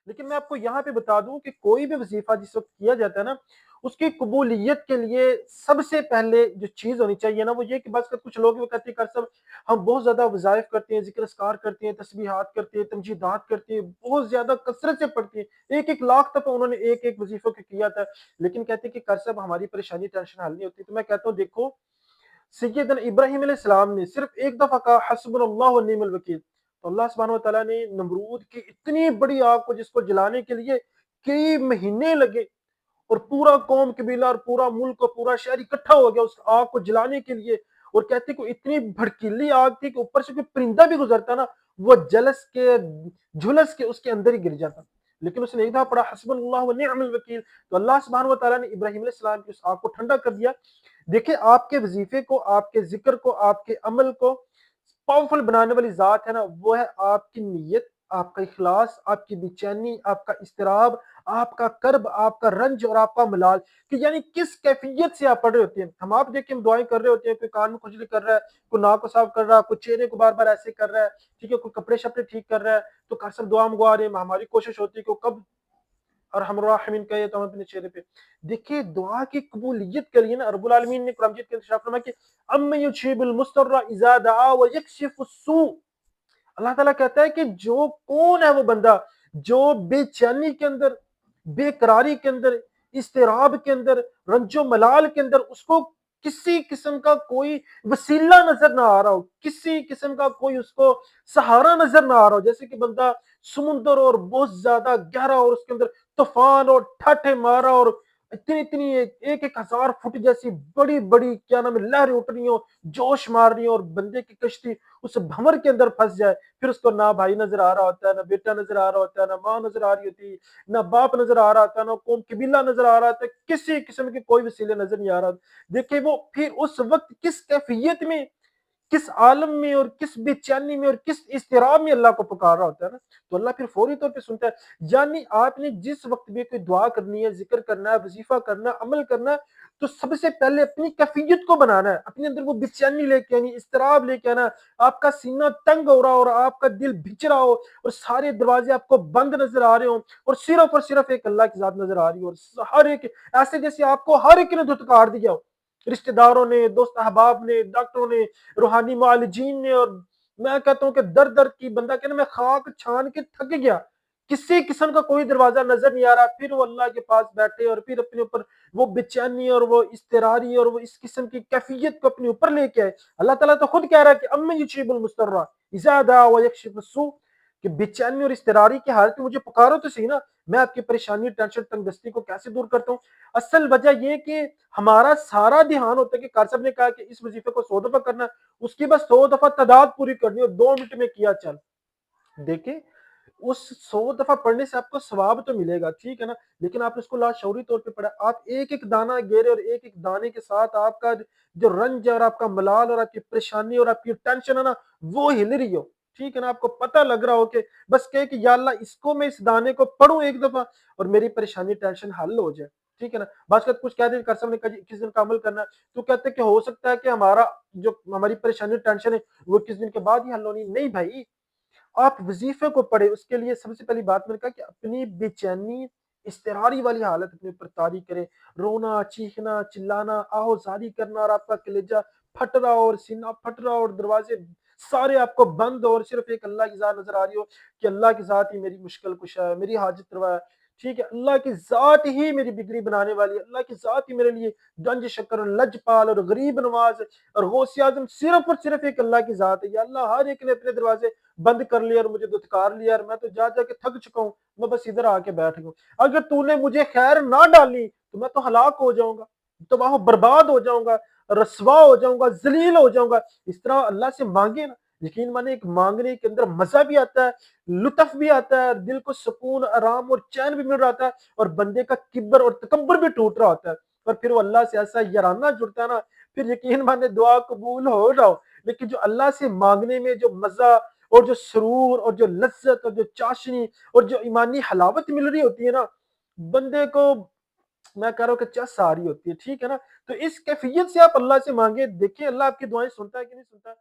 لیکن میں آپ کو یہاں پہ بتا دوں کہ کوئی بھی وظیفہ جس وقت کیا جاتا ہے نا، اس کی قبولیت کے لیے سب سے پہلے جو چیز ہونی چاہیے نا وہ یہ کہ بس کچھ لوگ وہ کہتے ہیں کہ صاحب ہم بہت زیادہ وظائف کرتے ہیں، ذکر اذکار کرتے ہیں، تسبیحات کرتے ہیں، تمجیدات کرتے ہیں، بہت زیادہ کثرت سے پڑھتے ہیں، ایک ایک لاکھ دفعہ انہوں نے ایک ایک وظیفوں کو کیا تھا، لیکن کہتے ہیں کہ کر صاحب ہماری پریشانی ٹینشن حل نہیں ہوتی۔ تو میں کہتا ہوں دیکھو، سیدنا ابراہیم علیہ السلام نے صرف ایک دفعہ کہا حسبنا اللہ و نعم الوکیل، تو اللہ سبحانہ و تعالیٰ نے نمرود کی اتنی بڑی آگ کو جس کو جلانے کے لیے کئی مہینے لگے، اور پورا قوم قبیلہ اور پورا ملک اور پورا شہر اکٹھا ہو گیا اس آگ کو جلانے کے لیے، اور کہتے کہ اتنی بھڑکیلی آگ تھی کہ اوپر سے کوئی پرندہ بھی گزرتا نا وہ جلس کے جھلس کے اس کے اندر ہی گر جاتا، لیکن اس نے ایک دفعہ پڑھا حسبنا اللہ و نعم الوکیل، تو اللہ سبحانہ و تعالیٰ نے ابراہیم علیہ السلام کی اس آگ کو ٹھنڈا کر دیا۔ دیکھیں آپ کے وظیفے کو، آپ کے ذکر کو، آپ کے عمل کو پاورفل بنانے والی ذات ہے نا، وہ ہے آپ کی نیت، آپ کا اخلاص، آپ کی بے چینی، آپ کا اضطراب، آپ کا کرب، آپ کا رنج اور آپ کا ملال، کہ یعنی کس کیفیت سے آپ پڑھ رہے ہوتے ہیں۔ ہم آپ دیکھ کے ہم دعائیں کر رہے ہوتے ہیں، کوئی کان میں کھجلی کر رہا ہے، کوئی ناک کو صاف کر رہا ہے، کوئی چہرے کو بار بار ایسے کر رہا ہے، ٹھیک ہے، کوئی کپڑے شپڑے ٹھیک کر رہا ہے، تو سب دعا منگوا رہے ہیں، ہماری کوشش ہوتی ہے کہ وہ کب ارحم الراحمین کہے تو ہم اپنے چہرے پہ دیکھیے دعا کی قبولیت کے لیے نا رب العالمین نے قرآن مجید کے ارشاد فرمایا کہ اَمَّن يُجِيبُ الْمُضْطَرَّ إِذَا دَعَاهُ وَيَكْشِفُ السُّوءَ، اللہ تعالیٰ کہتا ہے کہ جو کون ہے وہ بندہ جو بے چینی کے اندر، بے قراری کے اندر، اضطراب کے اندر، رنج و ملال کے اندر اس کو کسی قسم کا کوئی وسیلہ نظر نہ آ رہا ہو، کسی قسم کا کوئی اس کو سہارا نظر نہ آ رہا ہو، جیسے کہ بندہ سمندر اور بہت زیادہ گہرا اور اس کے اندر طوفان اور ٹھاٹھے مارا اور اتنی اتنی ایک ایک ہزار فٹ جیسی بڑی بڑی کیا نام ہے لہریں اٹھ رہی ہوں، جوش مار رہی ہوں، اور بندے کی کشتی اس بھنور کے اندر پھنس جائے، پھر اس کو نہ بھائی نظر آ رہا ہوتا ہے، نہ بیٹا نظر آ رہا ہوتا ہے، نہ ماں نظر آ رہی ہوتی، نہ باپ نظر آ رہا ہوتا ہے، نہ قوم قبیلہ نظر آ رہا ہوتا ہے، کسی قسم کے کوئی وسیلے نظر نہیں آ رہا۔ دیکھیں وہ پھر اس وقت کس کیفیت میں، کس عالم میں اور کس بے چینی میں اور کس اضطراب میں اللہ کو پکار رہا ہوتا ہے نا، تو اللہ پھر فوری طور پہ سنتا ہے۔ یعنی آپ نے جس وقت بھی کوئی دعا کرنی ہے، ذکر کرنا ہے، وظیفہ کرنا ہے، عمل کرنا ہے، تو سب سے پہلے اپنی کیفیت کو بنانا ہے، اپنے اندر وہ بے چینی لے کے آنی، اضطراب لے کے آنا، آپ کا سینہ تنگ ہو رہا ہو اور آپ کا دل بھچ رہا ہو اور سارے دروازے آپ کو بند نظر آ رہے ہوں اور صرف ایک اللہ کی ذات نظر آ رہی ہو، اور ہر ایک ایسے جیسے آپ کو ہر ایک نے دھتکار دیا ہو، رشتہ داروں نے، دوست احباب نے، ڈاکٹروں نے، روحانی معالجین نے، اور میں کہتا ہوں کہ در در کی بندہ کہنا میں خاک چھان کے تھک گیا، کسی قسم کا کوئی دروازہ نظر نہیں آ رہا، پھر وہ اللہ کے پاس بیٹھے اور پھر اپنے اوپر وہ بے چینی اور وہ اضطراری اور وہ اس قسم کی کیفیت کو اپنے اوپر لے کے آئے۔ اللہ تعالیٰ تو خود کہہ رہا ہے کہ اَمَّن يُجِيبُ الْمُضْطَرَّ إِذَا دَعَاهُ وَيَكْشِفُ السُّوءَ، کہ بے چینی اور اضطراری کی حالت میں مجھے پکارو تو صحیح نا، میں آپ کی پریشانی، ٹینشن، تنگ دستی کو کیسے دور کرتا ہوں۔ اصل وجہ یہ کہ ہمارا سارا دھیان ہوتا ہے کہ کار صاحب نے کہا کہ اس وظیفے کو 100 دفعہ کرنا ہے، اس کی بس 100 دفعہ تعداد پوری کرنی ہے، 2 منٹ میں کیا چل۔ دیکھیں اس 100 دفعہ پڑھنے سے آپ کو ثواب تو ملے گا، ٹھیک ہے نا، لیکن آپ نے اس کو لاشعوری طور پہ پڑھا، آپ ایک ایک دانہ گیرے اور ایک ایک دانے کے ساتھ آپ کا جو رنج ہے اور آپ کا ملال اور آپ کی پریشانی اور آپ کی ٹینشن ہے نا وہ ہل رہی ہو، ٹھیک ہے نا، آپ کو پتہ لگ رہا ہو کہ بس کہ یا اللہ اس کو میں اس دانے کو پڑھوں ایک دفعہ اور میری پریشانی ٹینشن حل ہو جائے، ٹھیک ہے نا۔ بعض کا کچھ کہہ دیں قسم نے کہا جی کس دن کا عمل کرنا ہے، تو کہتے ہیں کہ ہو سکتا ہے کہ ہماری پریشانی ٹینشن ہے وہ کس دن کے بعد ہی حل ہونی، نہیں بھائی، آپ وظیفے کو پڑھیں، اس کے لیے سب سے پہلی بات میں نے کہا کہ اپنی بے چینی، اضطراری والی حالت اپنے اوپر طاری کریں، رونا، چیخنا، چلانا، آہوزاری کرنا اور آپ کا کلیجہ پھٹ رہا ہو اور سینہ پھٹ رہا ہو اور دروازے سارے آپ کو بند ہو اور صرف ایک اللہ کی ذات نظر آ رہی ہو کہ اللہ کی ذات ہی میری مشکل کشا ہے، میری حاجت روا ہے، ٹھیک ہے، اللہ کی ذات ہی میری بگڑی بنانے والی ہے، اللہ کی ذات ہی میرے لیے گنج شکر اور لجپال اور غریب نواز اور غوث اعظم صرف ایک اللہ کی ذات ہے۔ یا اللہ ہر ایک نے اپنے دروازے بند کر لیا اور مجھے دھتکار لیا اور میں تو جا جا کے تھک چکا ہوں، میں بس ادھر آ کے بیٹھ گیا ہوں، اگر تو نے مجھے خیر نہ ڈالی تو میں تو ہلاک ہو جاؤں گا، تباہ و برباد ہو جاؤں گا، رسوا ہو جاؤں گا، ذلیل ہو جاؤں گا۔ اس طرح اللہ سے مانگے نا، یقین مانے ایک مانگنے کے اندر مزہ بھی آتا ہے، لطف بھی آتا ہے، دل کو سکون، آرام اور چین بھی مل رہا ہوتا ہے، اور بندے کا کبر اور تکبر بھی ٹوٹ رہا ہوتا ہے، اور پھر وہ اللہ سے ایسا یارانہ جڑتا ہے نا، پھر یقین مانے دعا قبول ہو رہا ہو، لیکن جو اللہ سے مانگنے میں جو مزہ اور جو سرور اور جو لذت اور جو چاشنی اور جو ایمانی حلاوت مل رہی ہوتی ہے نا، بندے کو میں کہہ رہا ہوں کہ چس آ رہی ہوتی ہے، ٹھیک ہے نا، تو اس کیفیت سے آپ اللہ سے مانگے، دیکھیں اللہ آپ کی دعائیں سنتا ہے کہ نہیں سنتا ہے۔